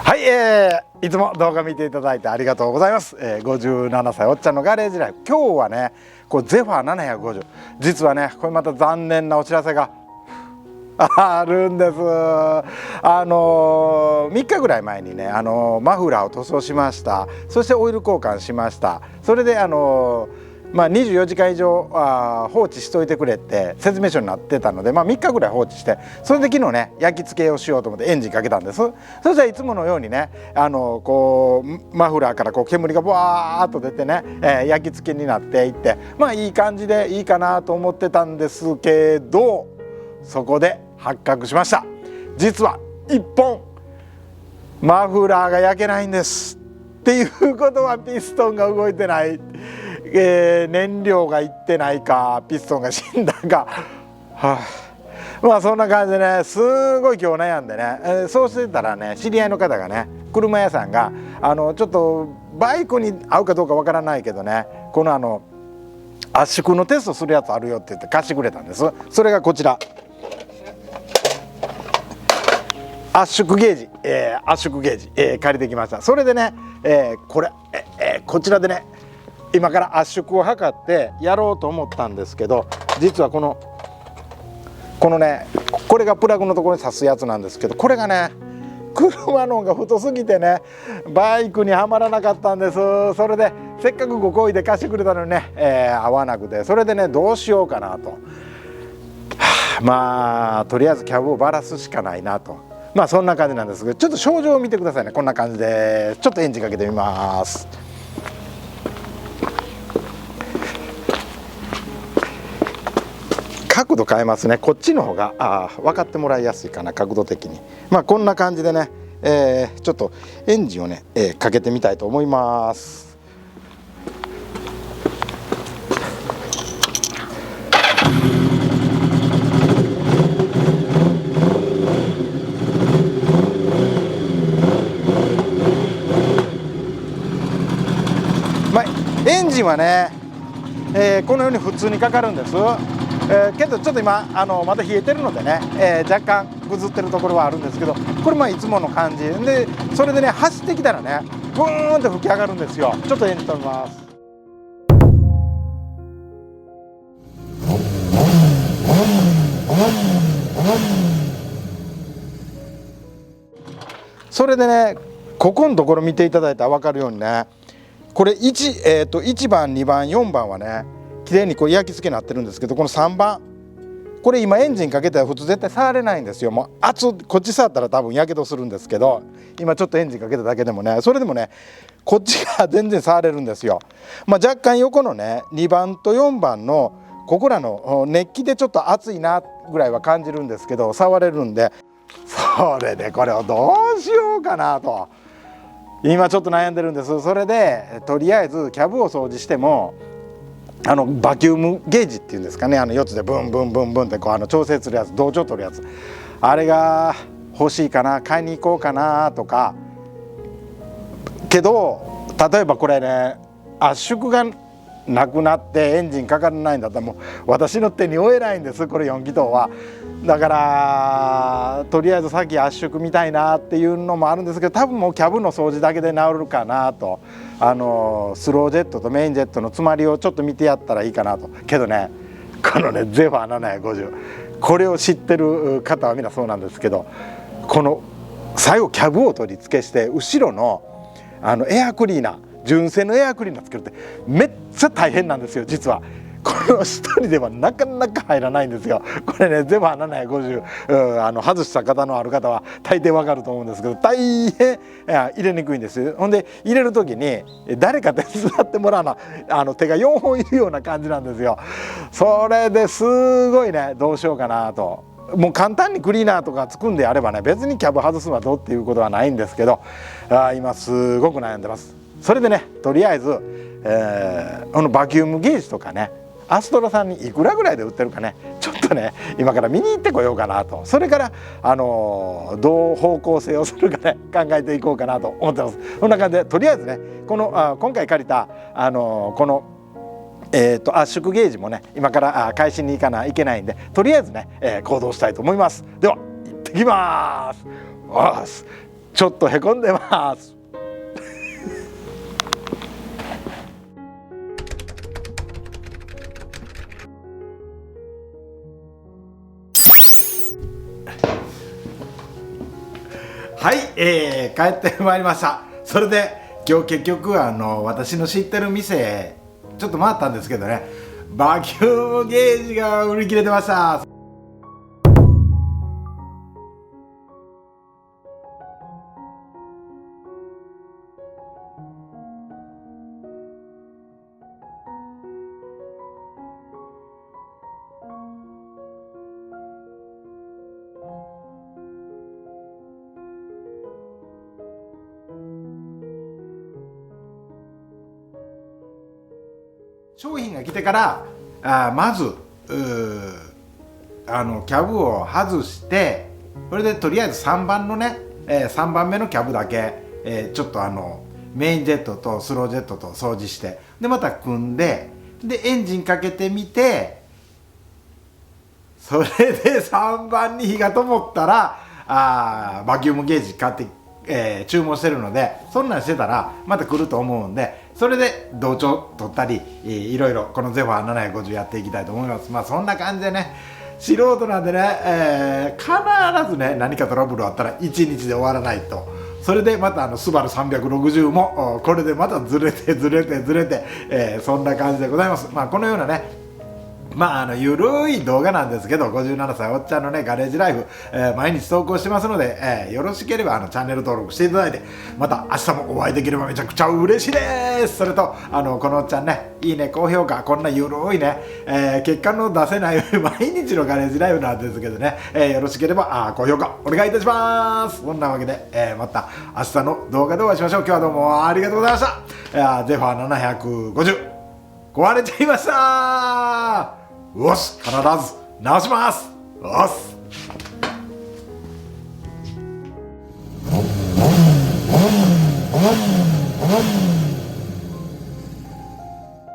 はい、いつも動画見ていただいてありがとうございます。57歳おっちゃんのガレージライフ。今日はねこれゼファー750、実はねこれまた残念なお知らせがあるんです。3日ぐらい前にねマフラーを塗装しました。そしてオイル交換しました。それで24時間以上放置しといてくれって説明書になってたので、3日ぐらい放置して、それで昨日ね焼き付けをしようと思ってエンジンかけたんです。そしたらいつものようにねこうマフラーからこう煙がブワーッと出てね、焼き付けになっていって、いい感じでいいかなと思ってたんですけど、そこで発覚しました。実は1本マフラーが焼けないんです。っていうことはピストンが動いてない、燃料がいってないか、ピストンが死んだか、そんな感じでねすごい今日悩んでね、そうしてたらね知り合いの方がね車屋さんがちょっとバイクに合うかどうかわからないけどね、この圧縮のテストするやつあるよって言って貸してくれたんです。それがこちら圧縮ゲージ、借りてきました。それでね、こちらでね今から圧縮を測ってやろうと思ったんですけど、実はこのねこれがプラグのところに挿すやつなんですけど、これがね車の方が太すぎてねバイクにはまらなかったんです。それでせっかくご好意で貸してくれたのにね、合わなくて、それでねどうしようかなと、とりあえずキャブをバラすしかないなと、そんな感じなんですけど、ちょっと症状を見てくださいね。こんな感じでちょっとエンジンかけてみます。角度変えますね。こっちの方が分かってもらいやすいかな、角度的に。こんな感じでね、ちょっとエンジンをね、かけてみたいと思います。エンジンはね、このように普通にかかるんです。けどちょっと今まだ冷えてるのでね、若干ぐずってるところはあるんですけど、これいつもの感じで、それでね走ってきたらねブーンって吹き上がるんですよ。ちょっとエンジン止めます。それでねここのところ見ていただいたら分かるようにね、これ1番2番4番はね綺麗にこう焼き付けになってるんですけど、この3番これ今エンジンかけたら普通絶対触れないんですよ。もうこっち触ったら多分やけどするんですけど、今ちょっとエンジンかけただけでもね、それでもねこっちが全然触れるんですよ。若干横のね2番と4番のここらの熱気でちょっと熱いなぐらいは感じるんですけど、触れるんで、それでこれをどうしようかなと今ちょっと悩んでるんです。それでとりあえずキャブを掃除してもバキュームゲージっていうんですかね、4つでブンブンブンブンってこう調整するやつ、同調取るやつ、あれが欲しいかな、買いに行こうかなとか。けど例えばこれね圧縮がなくなってエンジンかからないんだったらもう私の手に負えないんです、これ4気筒は。だからとりあえず先圧縮みたいなっていうのもあるんですけど、多分もうキャブの掃除だけで治るかなと、スロージェットとメインジェットの詰まりをちょっと見てやったらいいかなと。けどねこのねゼファー750、これを知ってる方はみんなそうなんですけど、この最後キャブを取り付けして後ろのエアクリーナー、純正のエアクリーナーつけるってめっちゃ大変なんですよ。実はこの一人ではなかなか入らないんですよ。これねゼファー750、外した方のある方は大抵わかると思うんですけど、大変入れにくいんです。ほんで入れる時に誰か手伝ってもらうな、手が4本いるような感じなんですよ。それですごいねどうしようかなと。もう簡単にクリーナーとかつくんであればね別にキャブ外すのはどうっていうことはないんですけど、今すごく悩んでます。それでねとりあえず、バキュームゲージとかねアストラさんにいくらぐらいで売ってるかねちょっとね今から見に行ってこようかなと。それからどう方向性をするかね考えていこうかなと思ってます。そんな感じでとりあえずね今回借りたこの圧縮ゲージもね今から返しに行かないけないんで、とりあえずね、行動したいと思います。では行ってきます。ちょっとへこんでます。はい、帰ってまいりました。それで今日結局私の知ってる店ちょっと回ったんですけどね、バキュームゲージが売り切れてました。商品が来てからまずキャブを外して、これでとりあえず3番のね、3番目のキャブだけ、ちょっとメインジェットとスロージェットと掃除して、でまた組んで、でエンジンかけてみて、それで3番に火が灯ったらバキュームゲージ買って注文してるので、そんなんしてたらまた来ると思うんで、それで同調取ったりいろいろこのゼファー750やっていきたいと思います。まあそんな感じでね、素人なんでね、必ずね何かトラブルあったら1日で終わらないと。それでまたスバル360もこれでまたずれて、そんな感じでございます。まあこのようなね、ゆるい動画なんですけど、57歳おっちゃんのねガレージライフ、毎日投稿してますので、よろしければチャンネル登録していただいて、また明日もお会いできればめちゃくちゃ嬉しいです。それとこのおっちゃんね、いいね、高評価、こんなゆるいね、結果の出せない毎日のガレージライフなんですけどね、よろしければ高評価お願いいたします。そんなわけで、また明日の動画でお会いしましょう。今日はどうもありがとうございました。ゼファー750壊れちゃいました。よし、必ず直します。よし。Oh